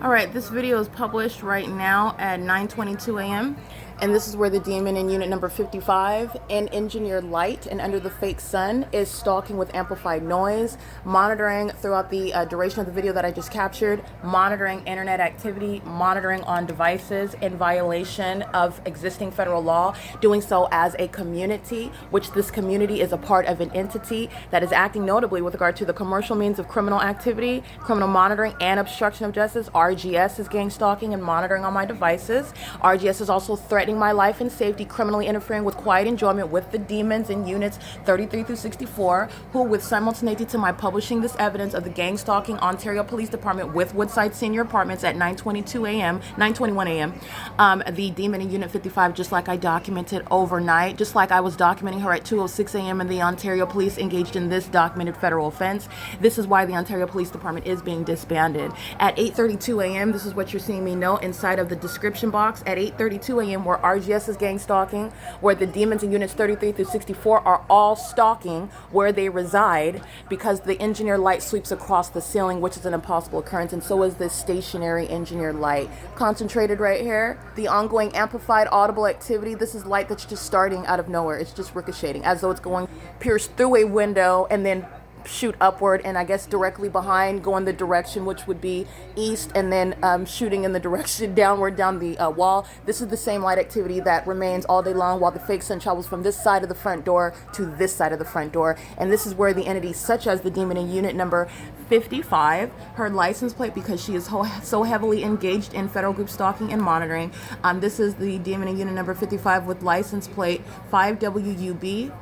All right, this video is published right now at 9:22 a.m. And this is where the demon in unit number 55 in engineered light and under the fake sun is stalking with amplified noise, monitoring throughout the duration of the video that I just captured, monitoring internet activity, monitoring on devices in violation of existing federal law, doing so as a community, which this community is a part of an entity that is acting notably with regard to the commercial means of criminal activity, criminal monitoring, and obstruction of justice. RGS is gang stalking and monitoring on my devices. RGS is also threatening my life and safety, criminally interfering with quiet enjoyment with the demons in units 33 through 64, who, with simultaneity to my publishing this evidence of the gang stalking Ontario Police Department with Woodside Senior Apartments at 9:21 a.m., the demon in unit 55, just like I documented overnight, just like I was documenting her at 2:06 a.m. and the Ontario Police engaged in this documented federal offense. This is why the Ontario Police Department is being disbanded. At 8:32 a.m., this is what you're seeing me note inside of the description box. At 8:32 a.m., where RGS is gang stalking, where the demons in units 33 through 64 are all stalking where they reside, because the engineered light sweeps across the ceiling, which is an impossible occurrence, and so is this stationary engineered light. Concentrated right here, the ongoing amplified audible activity, this is light that's just starting out of nowhere. It's just ricocheting, as though it's going pierce through a window and then shoot upward, and I guess directly behind, going the direction which would be east, and then shooting in the direction downward down the wall. This is the same light activity that remains all day long while the fake sun travels from this side of the front door to this side of the front door. And this is where the entities such as the demon in unit number 55, her license plate, because she is so heavily engaged in federal group stalking and monitoring. This is the demon in unit number 55 with license plate 5WUB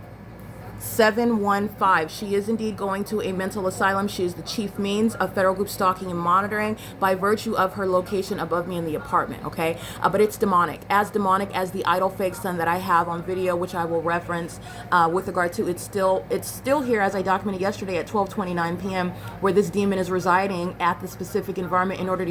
715. She is indeed going to a mental asylum. She is the chief means of federal group stalking and monitoring by virtue of her location above me in the apartment, okay? But it's demonic as the idle fake sun that I have on video, which I will reference with regard to. It's still here, as I documented yesterday at 12:29 p.m., where this demon is residing at the specific environment in order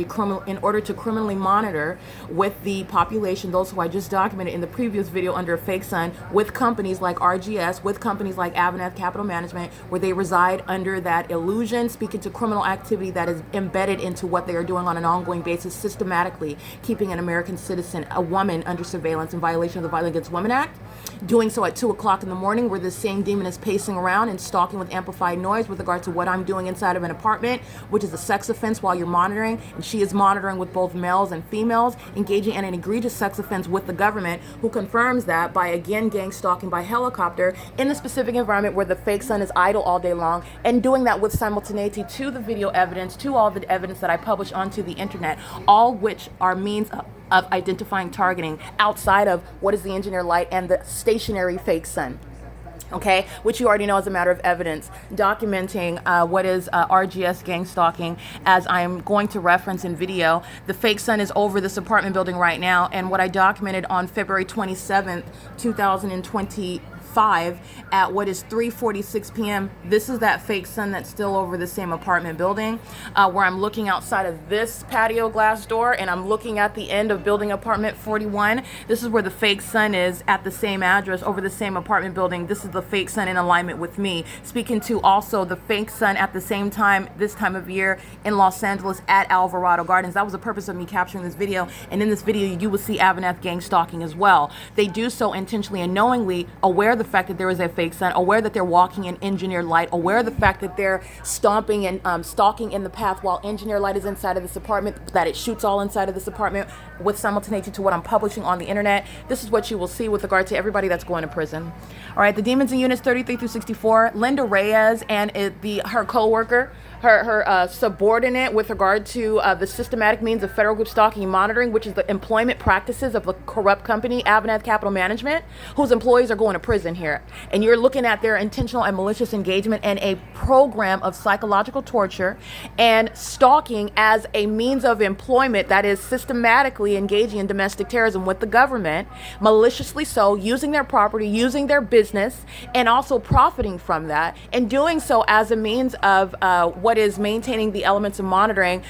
to criminally monitor with the population, those who I just documented in the previous video under a fake sun, with companies like RGS, with companies like Avaнаth Capital Management, where they reside under that illusion, speaking to criminal activity that is embedded into what they are doing on an ongoing basis, systematically keeping an American citizen, a woman, under surveillance in violation of the Violence Against Women Act. Doing so at 2 o'clock in the morning, where this same demon is pacing around and stalking with amplified noise with regard to what I'm doing inside of an apartment, which is a sex offense while you're monitoring. And she is monitoring with both males and females, engaging in an egregious sex offense with the government, who confirms that by again gang stalking by helicopter in the specific environment where the fake sun is idle all day long, and doing that with simultaneity to the video evidence, to all the evidence that I publish onto the internet, all which are means of identifying targeting outside of what is the engineered light and the stationary fake sun. Okay, which you already know as a matter of evidence, documenting what is RGS gang stalking, as I'm going to reference in video. The fake sun is over this apartment building right now, and what I documented on February 27th, 2025 at what is 3:46 p.m. This is that fake sun that's still over the same apartment building, where I'm looking outside of this patio glass door, and I'm looking at the end of building apartment 41. This is where the fake sun is at the same address over the same apartment building. This is the fake sun in alignment with me, speaking to also the fake sun at the same time, this time of year in Los Angeles at Alvarado Gardens. That was the purpose of me capturing this video, and in this video you will see Avaнаth gang stalking as well. They do so intentionally and knowingly, aware of the fact that there is a fake sun, aware that they're walking in engineered light, aware of the fact that they're stomping and stalking in the path while engineered light is inside of this apartment, that it shoots all inside of this apartment with simultaneity to what I'm publishing on the internet. This is what you will see with regard to everybody that's going to prison. All right, the demons in units 33 through 64, Linda Reyes and her co-worker, her subordinate with regard to the systematic means of federal group stalking and monitoring, which is the employment practices of a corrupt company, Avaнаth Capital Management, whose employees are going to prison here. And you're looking at their intentional and malicious engagement and a program of psychological torture and stalking as a means of employment that is systematically engaging in domestic terrorism with the government, maliciously so, using their property, using their business, and also profiting from that, and doing so as a means of what is maintaining the elements of monitoring,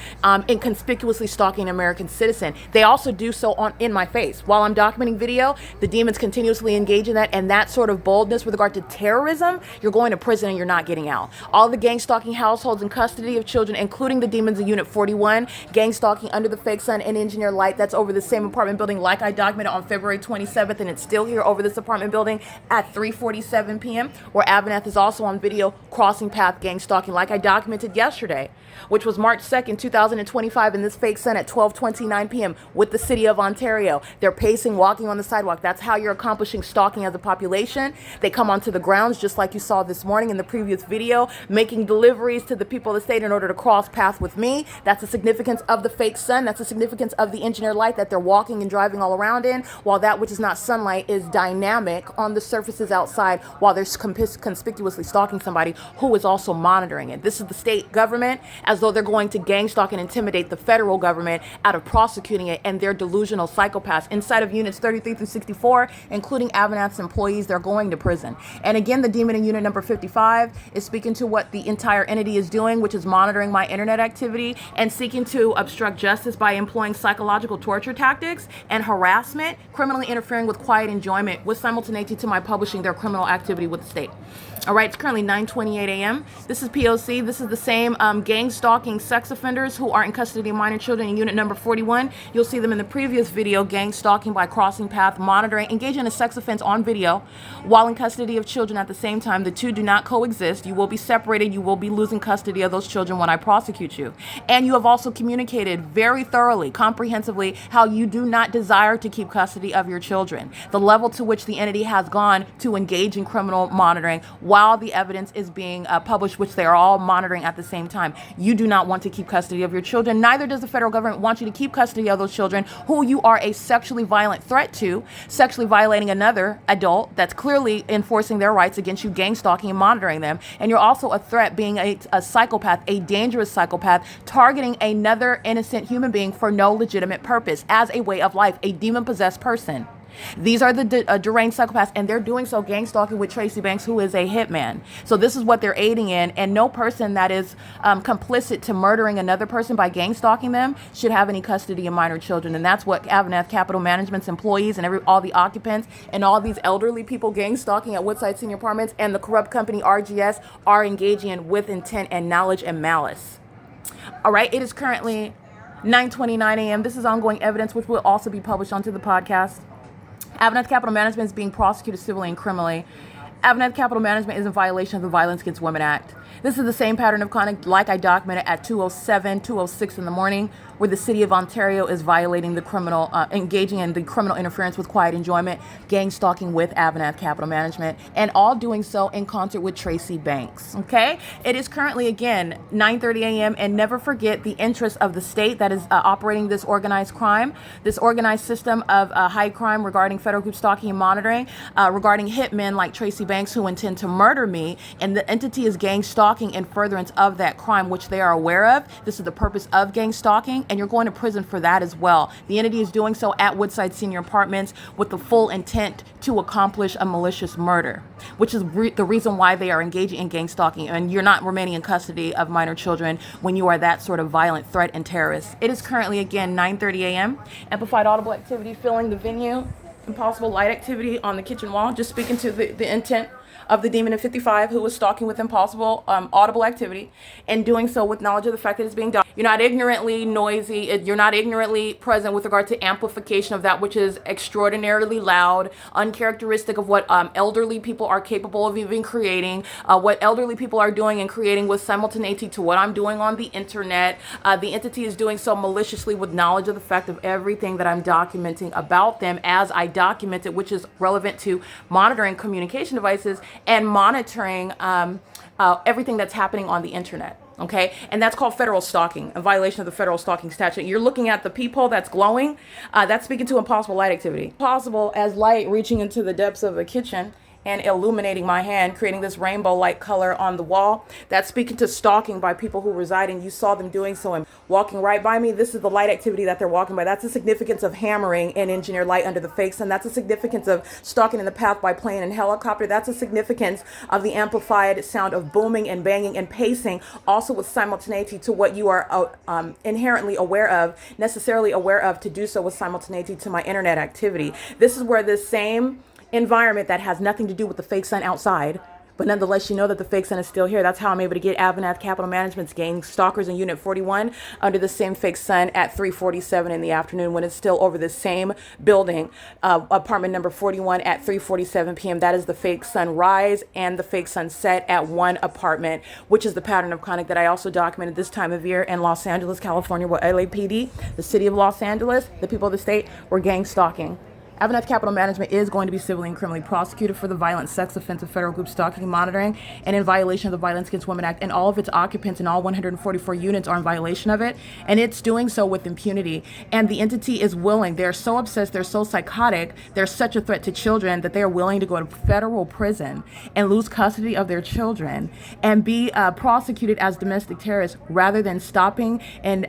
inconspicuously stalking an American citizen. They also do so in my face. While I'm documenting video, the demons continuously engage in that, and that sort of boldness with regard to terrorism, you're going to prison and you're not getting out. All the gang stalking households in custody of children, including the demons in Unit 41, gang stalking under the fake sun and engineer light, that's over the same apartment building like I documented on February 27th, and it's still here over this apartment building at 3:47 p.m., where Avaneth is also on video crossing path gang stalking like I documented yesterday, which was March 2nd, 2025, in this fake sun at 12:29 p.m. with the city of Ontario. They're pacing, walking on the sidewalk. That's how you're accomplishing stalking as a population. They come onto the grounds, just like you saw this morning in the previous video, making deliveries to the people of the state in order to cross path with me. That's the significance of the fake sun. That's the significance of the engineered light that they're walking and driving all around in, while that which is not sunlight is dynamic on the surfaces outside while they're conspicuously stalking somebody who is also monitoring it. This is the state government, as though they're going to gang stalk and intimidate the federal government out of prosecuting it, and they're delusional psychopaths. Inside of units 33 through 64, including Avaneth's employees, they're going to prison. And again, the demon in unit number 55 is speaking to what the entire entity is doing, which is monitoring my internet activity and seeking to obstruct justice by employing psychological torture tactics and harassment, criminally interfering with quiet enjoyment with simultaneity to my publishing their criminal activity with the state. All right, it's currently 9:28 a.m. This is P.O.C. This is the same gang stalking sex offenders who are in custody of minor children in unit number 41. You'll see them in the previous video, gang stalking by crossing path, monitoring, engaging in a sex offense on video while in custody of children at the same time. The two do not coexist. You will be separated. You will be losing custody of those children when I prosecute you. And you have also communicated very thoroughly, comprehensively, how you do not desire to keep custody of your children. The level to which the entity has gone to engage in criminal monitoring while the evidence is being published, which they are all monitoring at the same time. You do not want to keep custody of your children. Neither does the federal government want you to keep custody of those children who you are a sexually violent threat to, sexually violating another adult that's clearly enforcing their rights against you, gang stalking and monitoring them. And you're also a threat, being a psychopath, a dangerous psychopath, targeting another innocent human being for no legitimate purpose as a way of life, a demon-possessed person. These are the deranged psychopaths, and they're doing so gang stalking with Tracy Banks, who is a hitman. So this is what they're aiding in, and no person that is complicit to murdering another person by gang stalking them should have any custody of minor children. And that's what Avaneth Capital Management's employees and all the occupants and all these elderly people gang stalking at Woodside Senior Apartments and the corrupt company RGS are engaging in with intent and knowledge and malice. All right, it is currently 9:29 a.m. This is ongoing evidence, which will also be published onto the podcast. Avaneth Capital Management is being prosecuted civilly and criminally. Avaneth Capital Management is in violation of the Violence Against Women Act. This is the same pattern of conduct like I documented at 2:07, 2:06 in the morning, where the city of Ontario is violating the criminal, engaging in the criminal interference with quiet enjoyment, gang stalking with Avaneth Capital Management, and all doing so in concert with Tracy Banks. Okay? It is currently, again, 9:30 a.m., and never forget the interest of the state that is operating this organized crime, this organized system of high crime regarding federal group stalking and monitoring, regarding hitmen like Tracy Banks who intend to murder me, and the entity is gang stalking in furtherance of that crime, which they are aware of. This is the purpose of gang stalking, and you're going to prison for that as well. The entity is doing so at Woodside Senior Apartments with the full intent to accomplish a malicious murder, which is the reason why they are engaging in gang stalking, and you're not remaining in custody of minor children when you are that sort of violent threat and terrorist. It is currently, again, 9:30 a.m. Amplified audible activity filling the venue. Impossible light activity on the kitchen wall, just speaking to the intent of the demon in 55 who was stalking with impossible audible activity, and doing so with knowledge of the fact that it's being done. You're not ignorantly noisy. You're not ignorantly present with regard to amplification of that which is extraordinarily loud, uncharacteristic of what elderly people are capable of even creating, what elderly people are doing and creating with simultaneity to what I'm doing on the internet. The entity is doing so maliciously with knowledge of the fact of everything that I'm documenting about them as I document it, which is relevant to monitoring communication devices and monitoring everything that's happening on the internet. Okay, and that's called federal stalking, a violation of the federal stalking statute. You're looking at the peephole that's glowing. That's speaking to impossible light activity. Possible as light reaching into the depths of a kitchen and illuminating my hand, creating this rainbow-like color on the wall. That's speaking to stalking by people who reside, and you saw them doing so and walking right by me. This is the light activity that they're walking by. That's the significance of hammering and engineered light under the fake sun. That's the significance of stalking in the path by plane and helicopter. That's the significance of the amplified sound of booming and banging and pacing, also with simultaneity to what you are inherently aware of, necessarily aware of, to do so with simultaneity to my internet activity. This is where this same environment that has nothing to do with the fake sun outside, but nonetheless, you know that the fake sun is still here. That's how I'm able to get Avanath Capital Management's gang stalkers in Unit 41 under the same fake sun at 3:47 in the afternoon, when it's still over the same building, apartment number 41 at 3:47 p.m. That is the fake sun rise and the fake sun set at one apartment, which is the pattern of conduct that I also documented this time of year in Los Angeles, California, where LAPD, the city of Los Angeles, the people of the state, were gang stalking. Avanath Capital Management is going to be civilly and criminally prosecuted for the violent sex offense of federal group stalking and monitoring, and in violation of the Violence Against Women Act, and all of its occupants and all 144 units are in violation of it, and it's doing so with impunity. And the entity is willing, they're so obsessed, they're so psychotic, they're such a threat to children that they are willing to go to federal prison and lose custody of their children and be prosecuted as domestic terrorists, rather than stopping and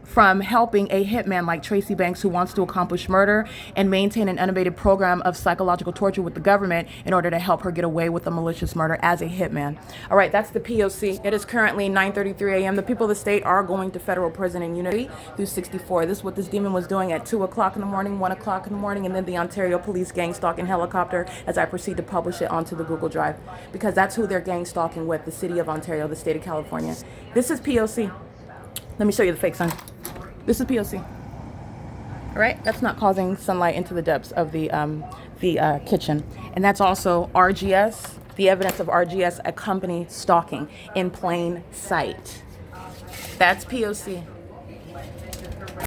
from helping a hitman like Tracy Banks, who wants to accomplish murder and maintain an unabated program of psychological torture with the government in order to help her get away with a malicious murder as a hitman. All right, that's the P.O.C. It is currently 9:33 a.m. The people of the state are going to federal prison in Unity through 64. This is what this demon was doing at 2 o'clock in the morning, 1 o'clock in the morning, and then the Ontario Police gang stalking helicopter as I proceed to publish it onto the Google Drive, because that's who they're gang stalking with, the city of Ontario, the state of California. This is P.O.C. Let me show you the fake sun. This is P.O.C. All right, that's not causing sunlight into the depths of the kitchen. And that's also RGS, the evidence of RGS, a company stalking in plain sight. That's P.O.C.